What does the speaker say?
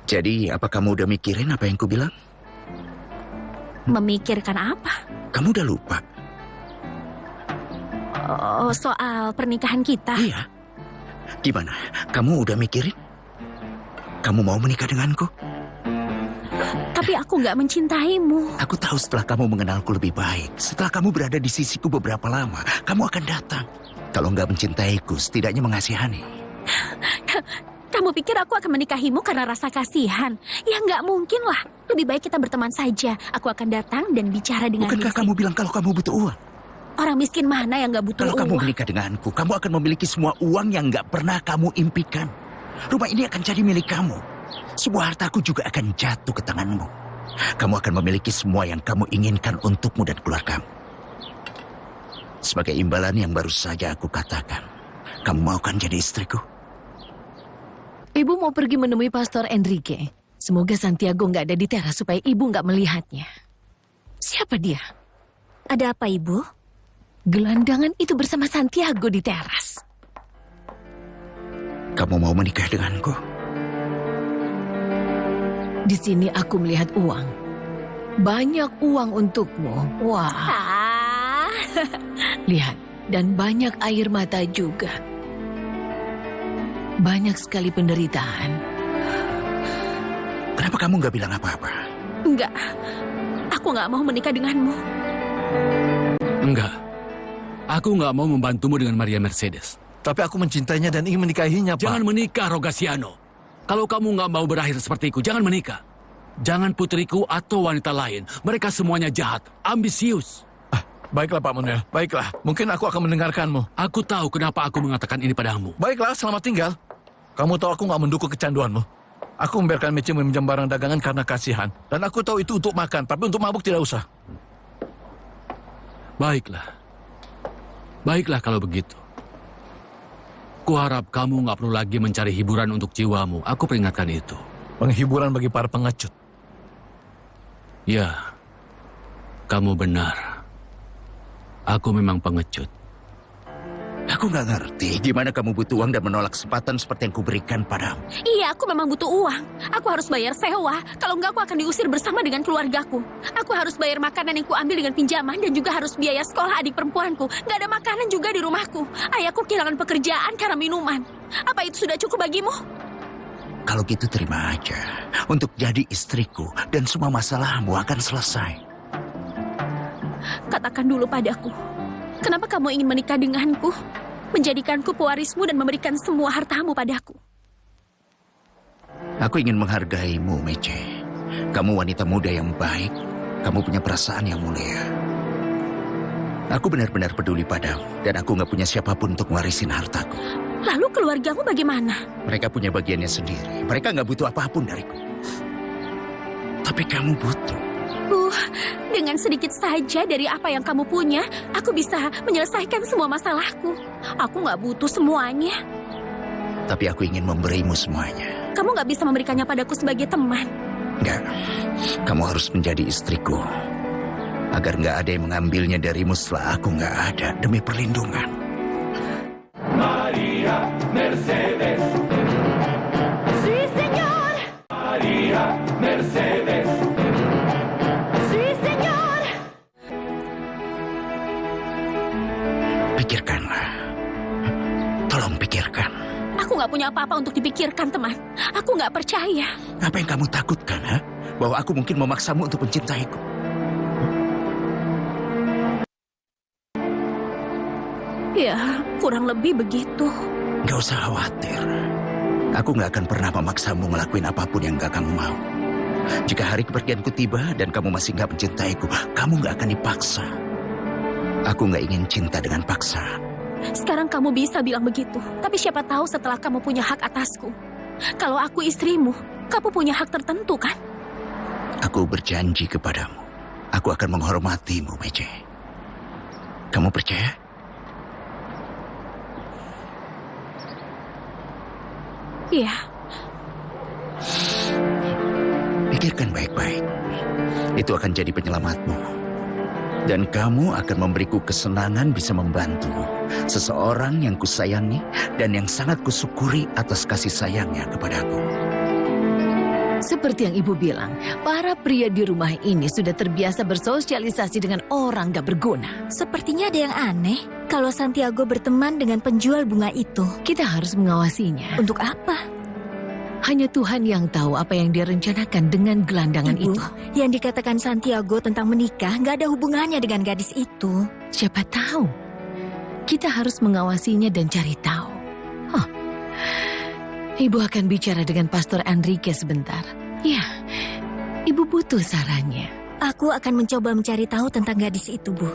Jadi, apa kamu udah mikirin apa yang kubilang? Memikirkan apa? Kamu udah lupa? Oh, soal pernikahan kita. Iya. Gimana? Kamu udah mikirin? Kamu mau menikah denganku? Tapi aku nggak mencintaimu. Aku tahu setelah kamu mengenalku lebih baik, setelah kamu berada di sisiku beberapa lama, kamu akan datang. Kalau nggak mencintaiku, setidaknya mengasihani. Kamu pikir aku akan menikahimu karena rasa kasihan? Ya nggak mungkin lah. Lebih baik kita berteman saja. Aku akan datang dan bicara dengan Bukankah dia. kamu bilang kalau kamu butuh uang? Orang miskin mana yang nggak butuh Kalau kamu uang? menikah denganku, kamu akan memiliki semua uang yang nggak pernah kamu impikan. Rumah ini akan jadi milik kamu. Sebuah hartaku juga akan jatuh ke tanganmu. Kamu akan memiliki semua yang kamu inginkan untukmu dan keluargamu. Sebagai imbalan yang baru saja aku katakan, kamu mau kan jadi istriku? Ibu mau pergi menemui Pastor Enrique. Semoga Santiago nggak ada di teras supaya ibu nggak melihatnya. Siapa dia? Ada apa, Ibu? Gelandangan itu bersama Santiago di teras. Kamu mau menikah denganku? Di sini aku melihat uang. Banyak uang untukmu. Wah, Ah, lihat. Dan banyak air mata juga. Banyak sekali penderitaan. Kenapa kamu nggak bilang apa-apa? enggak. Aku nggak mau menikah denganmu. Enggak. Aku nggak mau membantumu dengan Maria Mercedes. Tapi aku mencintainya dan ingin menikahinya, Pak. Jangan menikah, Rogasiano. Kalau kamu nggak mau berakhir sepertiku, jangan menikah. Jangan putriku atau wanita lain. Mereka semuanya jahat, ambisius. Baiklah, Pak Manuel. Baiklah. Mungkin aku akan mendengarkanmu. Aku tahu kenapa aku mengatakan ini padamu. Baiklah, selamat tinggal. Kamu tahu aku nggak mendukung kecanduanmu. Aku membiarkan Michi meminjam barang dagangan karena kasihan. Dan aku tahu itu untuk makan, tapi untuk mabuk tidak usah. Baiklah. Baiklah kalau begitu. Kuharap kamu nggak perlu lagi mencari hiburan untuk jiwamu. Aku peringatkan itu. Penghiburan bagi para pengecut. Ya, kamu benar. Aku memang pengecut. Aku nggak ngerti gimana kamu butuh uang dan menolak kesempatan seperti yang kuberikan padamu. Iya, aku memang butuh uang. Aku harus bayar sewa. Kalau enggak, aku akan diusir bersama dengan keluargaku. Aku harus bayar makanan yang kuambil dengan pinjaman dan juga harus biaya sekolah adik perempuanku. Nggak ada makanan juga di rumahku. Ayahku kehilangan pekerjaan karena minuman. Apa itu sudah cukup bagimu? Kalau gitu terima aja. Untuk jadi istriku dan semua masalahmu akan selesai. Katakan dulu padaku. Kenapa kamu ingin menikah denganku? Menjadikanku pewarismu dan memberikan semua hartamu padaku. Aku ingin menghargaimu, Mece. Kamu wanita muda yang baik. Kamu punya perasaan yang mulia. Aku benar-benar peduli padamu. Dan aku nggak punya siapapun untuk mewarisin hartaku. Lalu keluargamu bagaimana? Mereka punya bagiannya sendiri. Mereka nggak butuh apapun dariku. Tapi kamu butuh. Dengan sedikit saja dari apa yang kamu punya, aku bisa menyelesaikan semua masalahku. Aku nggak butuh semuanya. Tapi aku ingin memberimu semuanya. Kamu nggak bisa memberikannya padaku sebagai teman. Nggak. Kamu harus menjadi istriku. Agar nggak ada yang mengambilnya darimu setelah aku nggak ada. Demi perlindungan. Maria Mercedes. Sí, señor. Maria Mercedes. Sí, señor. Pikirkanlah. Tolong pikirkan. Aku nggak punya apa-apa untuk dipikirkan, teman. Aku nggak percaya. Apa yang kamu takutkan, ha? Bahwa aku mungkin memaksamu untuk mencintaiku. Ya, kurang lebih begitu. Gak usah khawatir. Aku gak akan pernah memaksamu ngelakuin apapun yang gak kamu mau. Jika hari kepergianku tiba dan kamu masih gak mencintaiku, kamu gak akan dipaksa. Aku gak ingin cinta dengan paksaan. Sekarang kamu bisa bilang begitu. Tapi siapa tahu setelah kamu punya hak atasku. Kalau aku istrimu, kamu punya hak tertentu, kan? Aku berjanji kepadamu. Aku akan menghormatimu, Mece. Kamu percaya? Iya. Pikirkan baik-baik. Itu akan jadi penyelamatmu. Dan kamu akan memberiku kesenangan bisa membantu seseorang yang kusayangi dan yang sangat kusyukuri atas kasih sayangnya kepadaku. Seperti yang ibu bilang, para pria di rumah ini sudah terbiasa bersosialisasi dengan orang gak berguna. Sepertinya ada yang aneh kalau Santiago berteman dengan penjual bunga itu. Kita harus mengawasinya. Untuk apa? Hanya Tuhan yang tahu apa yang dia rencanakan dengan gelandangan Ibu, itu. yang dikatakan Santiago tentang menikah nggak ada hubungannya dengan gadis itu. Siapa tahu? Kita harus mengawasinya dan cari tahu. Huh. Ibu akan bicara dengan Pastor Enrique sebentar. Ya, ibu butuh sarannya. Aku akan mencoba mencari tahu tentang gadis itu, Bu.